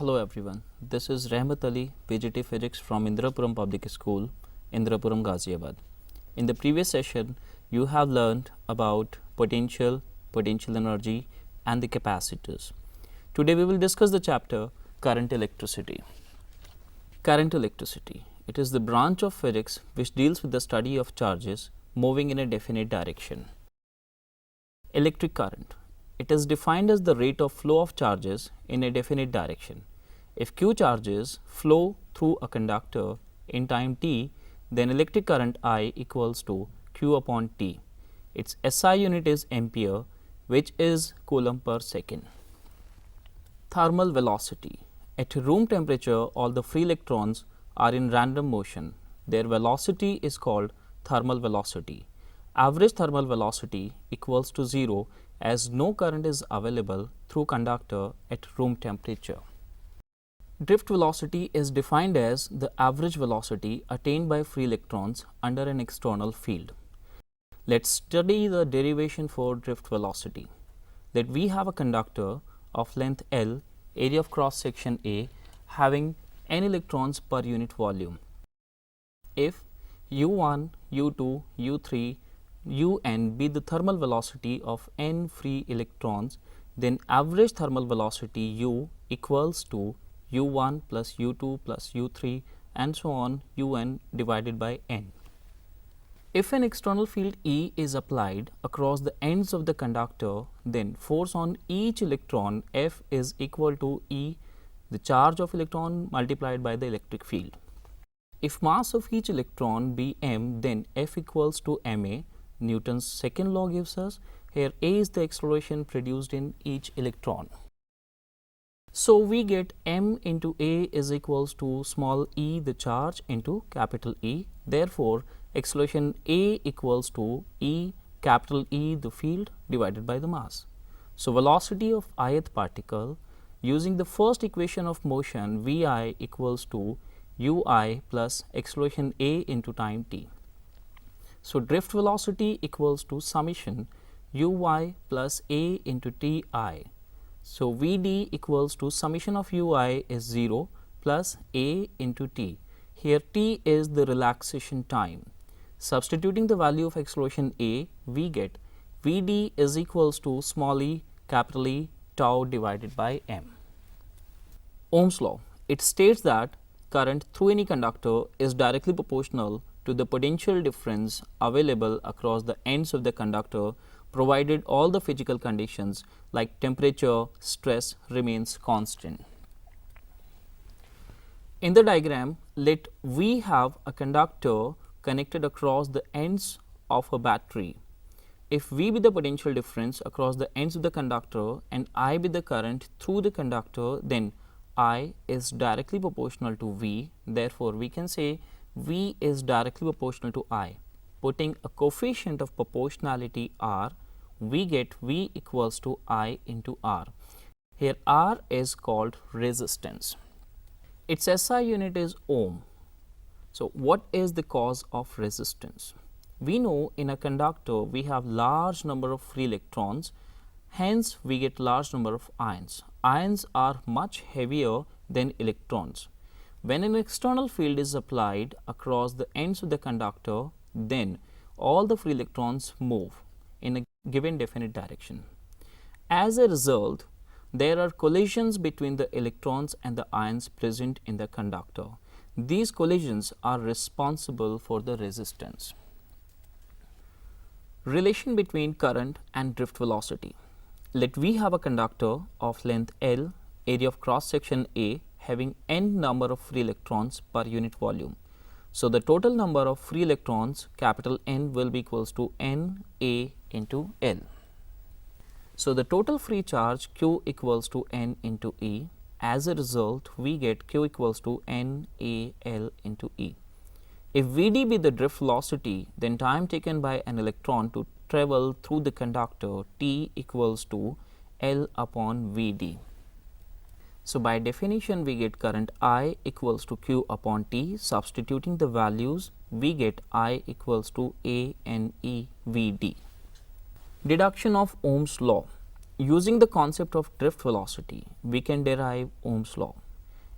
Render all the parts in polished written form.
Hello everyone, this is Rahmat Ali, PGT Physics from Indrapuram Public School, Indrapuram, Ghaziabad. In the previous session, you have learned about potential, potential energy and the capacitors. Today we will discuss the chapter Current Electricity. Current electricity. It is the branch of physics which deals with the study of charges moving in a definite direction. Electric current. It is defined as the rate of flow of charges in a definite direction. If Q charges flow through a conductor in time t, then electric current I equals to Q upon T. Its SI unit is ampere, which is coulomb per second. Thermal velocity. At room temperature, all the free electrons are in random motion. Their velocity is called thermal velocity. Average thermal velocity equals to 0 as no current is available through conductor at room temperature. Drift velocity is defined as the average velocity attained by free electrons under an external field. Let's study the derivation for drift velocity. Let we have a conductor of length L, area of cross section A, having n electrons per unit volume. If U1, U2, U3, Un be the thermal velocity of n free electrons, then average thermal velocity U equals to U1 plus U2 plus U3 and so on Un divided by n. If an external field E is applied across the ends of the conductor, then force on each electron F is equal to E, the charge of electron multiplied by the electric field. If mass of each electron be m, then F equals to ma. Newton's second law gives us. Here A is the acceleration produced in each electron. So we get m into A is equals to small e, the charge, into capital E. Therefore, acceleration A equals to E, capital E, the field, divided by the mass. So velocity of ith particle, using the first equation of motion, Vi equals to Ui plus acceleration A into time t. So drift velocity equals to summation Uy plus A into Ti. So Vd equals to summation of Ui is 0 plus A into T. Here T is the relaxation time. Substituting the value of acceleration A, we get Vd is equals to small e, capital E, tau divided by m. Ohm's law. It states that current through any conductor is directly proportional to the potential difference available across the ends of the conductor, provided all the physical conditions like temperature, stress remains constant. In the diagram, let we have a conductor connected across the ends of a battery. If V be the potential difference across the ends of the conductor and I be the current through the conductor, then I is directly proportional to V. Therefore, we can say V is directly proportional to I. Putting a coefficient of proportionality R, we get V equals to I into R. Here R is called resistance. Its SI unit is ohm. So what is the cause of resistance? We know in a conductor we have large number of free electrons, hence we get large number of ions. Ions are much heavier than electrons. When an external field is applied across the ends of the conductor, then all the free electrons move in a given definite direction. As a result, there are collisions between the electrons and the ions present in the conductor. These collisions are responsible for the resistance. Relation between current and drift velocity. Let we have a conductor of length L, area of cross section A, having n number of free electrons per unit volume. So the total number of free electrons, capital N, will be equals to N A into L. So the total free charge Q equals to N into E. As a result, we get Q equals to N A L into E. If Vd be the drift velocity, then time taken by an electron to travel through the conductor, T equals to L upon Vd. So by definition, we get current I equals to Q upon T. Substituting the values, we get I equals to A N E V D. Deduction of Ohm's law. Using the concept of drift velocity, we can derive Ohm's law.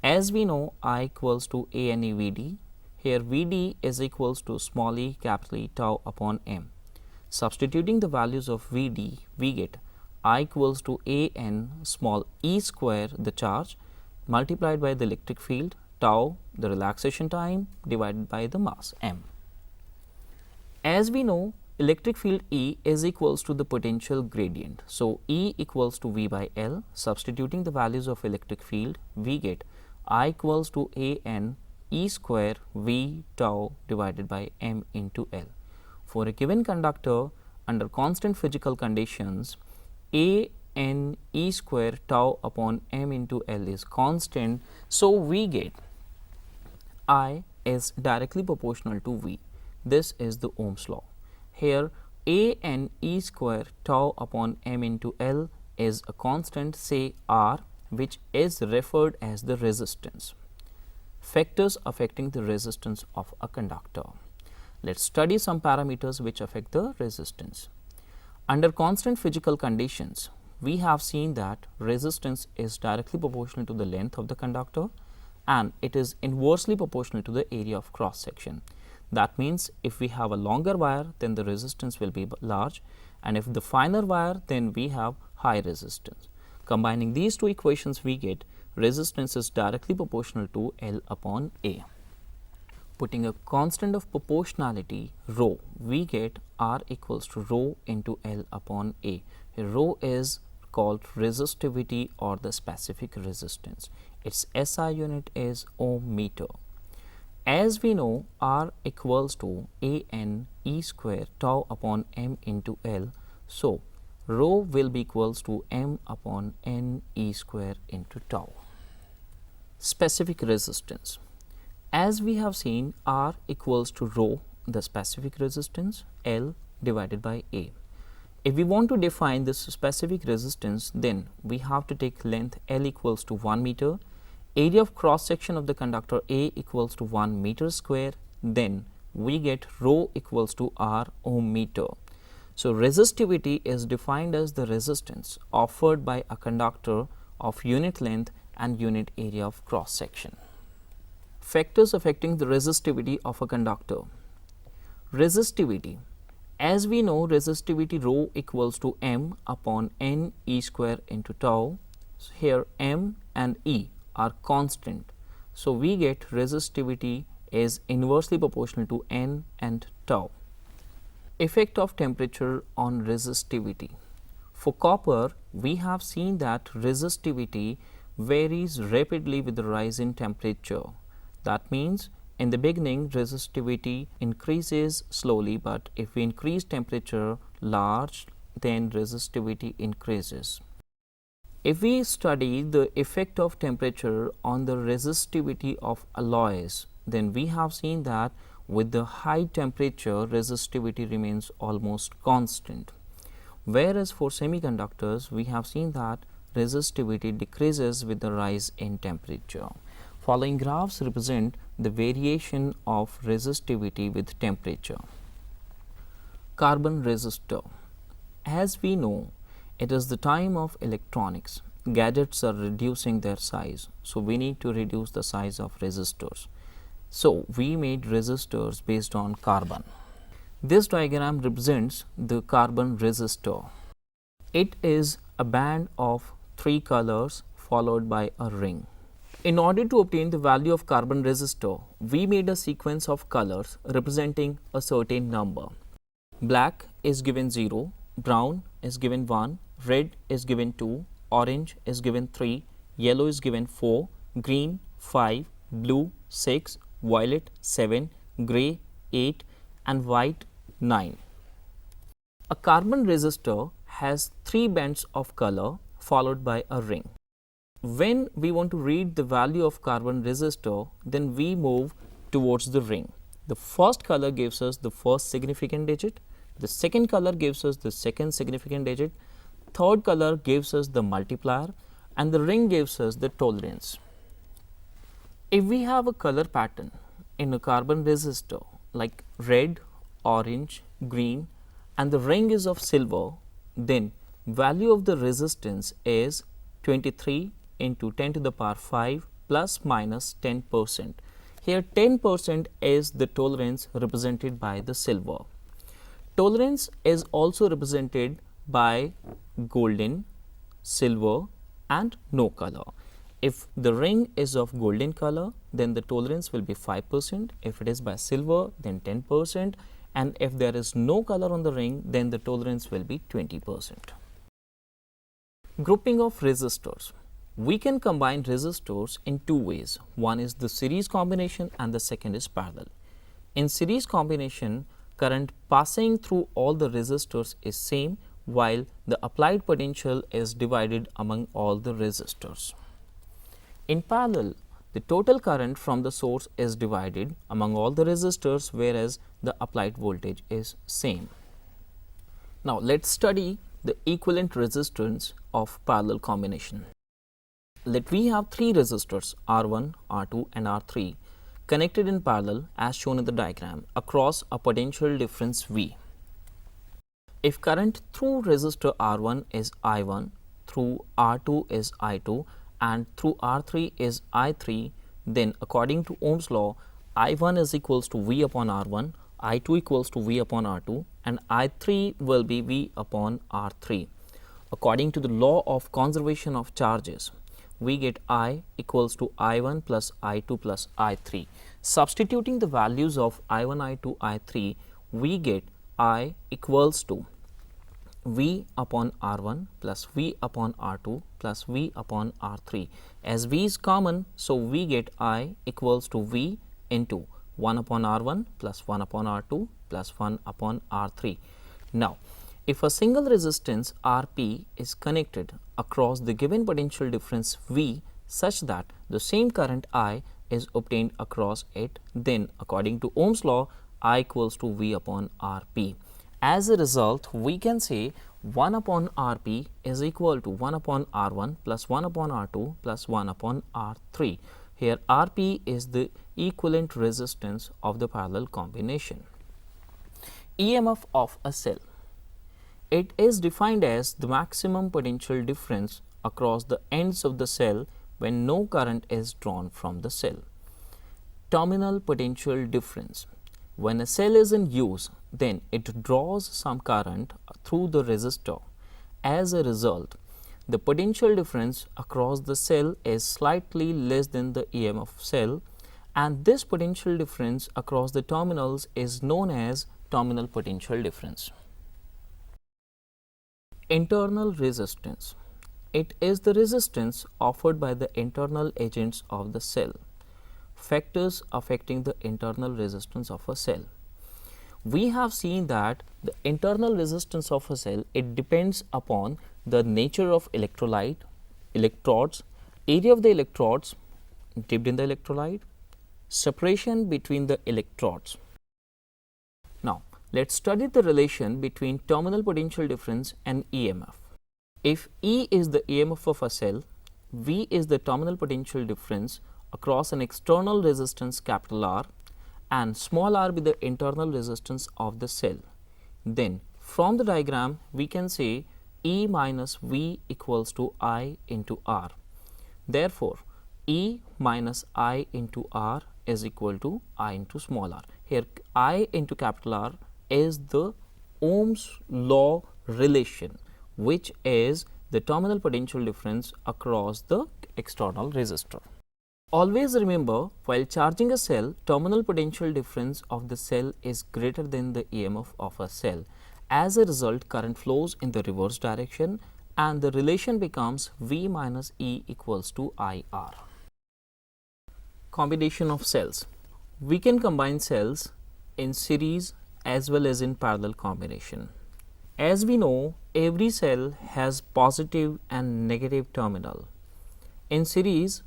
As we know, I equals to A N E VD. Here Vd is equals to small e capital E tau upon m. Substituting the values of Vd, we get I equals to A n small e square, the charge, multiplied by the electric field, tau, the relaxation time, divided by the mass m. As we know, electric field E is equals to the potential gradient. So, E equals to V by L. Substituting the values of electric field, we get I equals to A n E square V tau divided by m into L. For a given conductor under constant physical conditions, A n E square tau upon m into L is constant. So, we get I is directly proportional to V. This is the Ohm's law. Here A n E square tau upon m into L is a constant, say R, which is referred as the resistance. Factors affecting the resistance of a conductor. Let's study some parameters which affect the resistance. Under constant physical conditions, we have seen that resistance is directly proportional to the length of the conductor and it is inversely proportional to the area of cross section. That means if we have a longer wire, then the resistance will be large, and if the finer wire, then we have high resistance. Combining these two equations, we get resistance is directly proportional to L upon A. Putting a constant of proportionality rho, we get R equals to rho into L upon A. Rho is called resistivity or the specific resistance. Its SI unit is ohm meter. As we know, R equals to A n E square tau upon m into L. So, rho will be equals to m upon n E square into tau. Specific resistance. As we have seen, R equals to rho, the specific resistance, L divided by A. If we want to define this specific resistance, then we have to take length L equals to 1 meter, area of cross section of the conductor A equals to 1 meter square, then we get rho equals to R ohm meter. So, resistivity is defined as the resistance offered by a conductor of unit length and unit area of cross section. Factors affecting the resistivity of a conductor. Resistivity. As we know, resistivity rho equals to m upon n E square into tau. So, here m and E are constant. So, we get resistivity is inversely proportional to n and tau. Effect of temperature on resistivity. For copper, we have seen that resistivity varies rapidly with the rise in temperature. That means in the beginning resistivity increases slowly, but if we increase temperature large, then resistivity increases. If we study the effect of temperature on the resistivity of alloys, then we have seen that with the high temperature resistivity remains almost constant. Whereas for semiconductors, we have seen that resistivity decreases with the rise in temperature. Following graphs represent the variation of resistivity with temperature. Carbon resistor. As we know, it is the time of electronics. Gadgets are reducing their size, so we need to reduce the size of resistors. So, we made resistors based on carbon. This diagram represents the carbon resistor. It is a band of 3 colors followed by a ring. In order to obtain the value of carbon resistor, we made a sequence of colors representing a certain number. Black is given 0, brown is given 1, red is given 2, orange is given 3, yellow is given 4, green 5, blue 6, violet 7, grey 8 and white 9. A carbon resistor has 3 bands of color followed by a ring. When we want to read the value of carbon resistor, then we move towards the ring. The first color gives us the first significant digit, the second color gives us the second significant digit, third color gives us the multiplier, and the ring gives us the tolerance. If we have a color pattern in a carbon resistor like red, orange, green, and the ring is of silver, then value of the resistance is 23 into 10 to the power 5 plus minus 10%. Here 10% is the tolerance represented by the silver. Tolerance is also represented by golden, silver and no color. If the ring is of golden color, then the tolerance will be 5%. If it is by silver, then 10%. And if there is no color on the ring, then the tolerance will be 20%. Grouping of resistors. We can combine resistors in two ways. One is the series combination and the second is parallel. In series combination, current passing through all the resistors is same, while the applied potential is divided among all the resistors. In parallel, the total current from the source is divided among all the resistors, whereas the applied voltage is same. Now, let us study the equivalent resistance of parallel combination. Let we have three resistors R1, R2 and R3 connected in parallel as shown in the diagram across a potential difference V. If current through resistor R1 is I1, through R2 is I2 and through R3 is I3, then according to Ohm's law, I1 is equals to V upon R1, I2 equals to V upon R2 and I3 will be V upon R3. According to the law of conservation of charges, we get I equals to I1 plus I2 plus I3. Substituting the values of I1, I2, I3, we get I equals to V upon R1 plus V upon R2 plus V upon R3. As V is common, so we get I equals to V into 1 upon R1 plus 1 upon R2 plus 1 upon R3. Now, if a single resistance Rp is connected across the given potential difference V such that the same current I is obtained across it, then according to Ohm's law, I equals to V upon Rp. As a result, we can say 1 upon Rp is equal to 1 upon R1 plus 1 upon R2 plus 1 upon R3. Here Rp is the equivalent resistance of the parallel combination. EMF of a cell. It is defined as the maximum potential difference across the ends of the cell when no current is drawn from the cell. Terminal potential difference. When a cell is in use, then it draws some current through the resistor. As a result, the potential difference across the cell is slightly less than the EMF of cell, and this potential difference across the terminals is known as terminal potential difference. Internal resistance. It is the resistance offered by the internal agents of the cell. Factors affecting the internal resistance of a cell. We have seen that the internal resistance of a cell, it depends upon the nature of electrolyte, electrodes, area of the electrodes dipped in the electrolyte, separation between the electrodes. Now, let us study the relation between terminal potential difference and EMF. If E is the EMF of a cell, V is the terminal potential difference across an external resistance capital R and small r be the internal resistance of the cell, then from the diagram we can say E minus V equals to I into R. Therefore, E minus I into R is equal to I into small r. Here I into capital R is the Ohm's law relation, which is the terminal potential difference across the external resistor. Always remember, while charging a cell, terminal potential difference of the cell is greater than the EMF of a cell. As a result, current flows in the reverse direction and the relation becomes V minus E equals to IR. Combination of cells. We can combine cells in series as well as in parallel combination. As we know, every cell has positive and negative terminal. In series,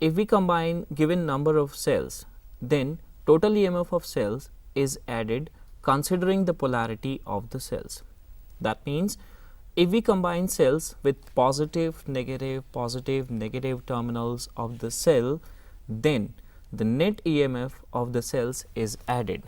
if we combine given number of cells, then total EMF of cells is added considering the polarity of the cells. That means, if we combine cells with positive, negative terminals of the cell, then the net EMF of the cells is added.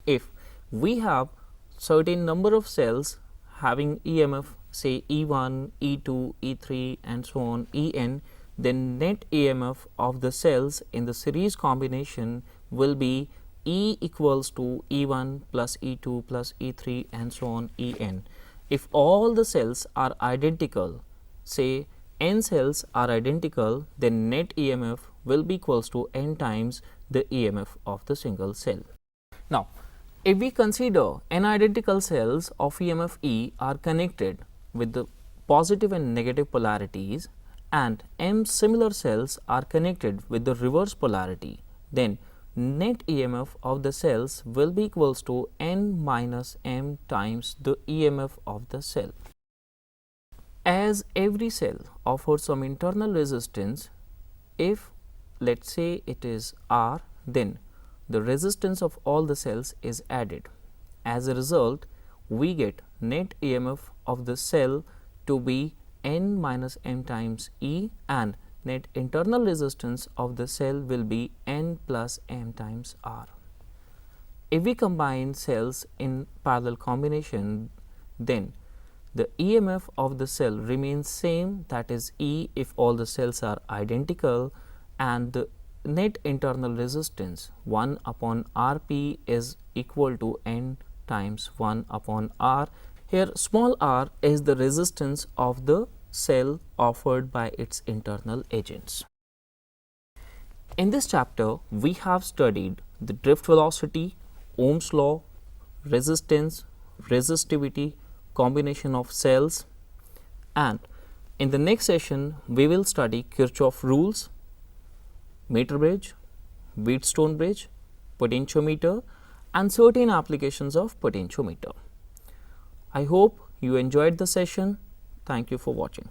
If we have certain number of cells having EMF say E1, E2, E3 and so on En, then net EMF of the cells in the series combination will be E equals to E1 plus E2 plus E3 and so on En. If all the cells are identical, say n cells are identical, then net EMF will be equals to n times the EMF of the single cell. Now, if we consider n identical cells of EMF E are connected with the positive and negative polarities and m similar cells are connected with the reverse polarity, then net EMF of the cells will be equals to n minus m times the EMF of the cell. As every cell offers some internal resistance, if let us say it is R, then the resistance of all the cells is added. As a result, we get net EMF of the cell to be n minus m times E, and net internal resistance of the cell will be n plus m times R. If we combine cells in parallel combination, then the EMF of the cell remains same, that is E if all the cells are identical, and the net internal resistance 1 upon Rp is equal to n times 1 upon R. Here small r is the resistance of the cell offered by its internal agents. In this chapter, we have studied the drift velocity, Ohm's law, resistance, resistivity, combination of cells, and in the next session we will study Kirchhoff rules, meter bridge, Wheatstone bridge, potentiometer, and certain applications of potentiometer. I hope you enjoyed the session. Thank you for watching.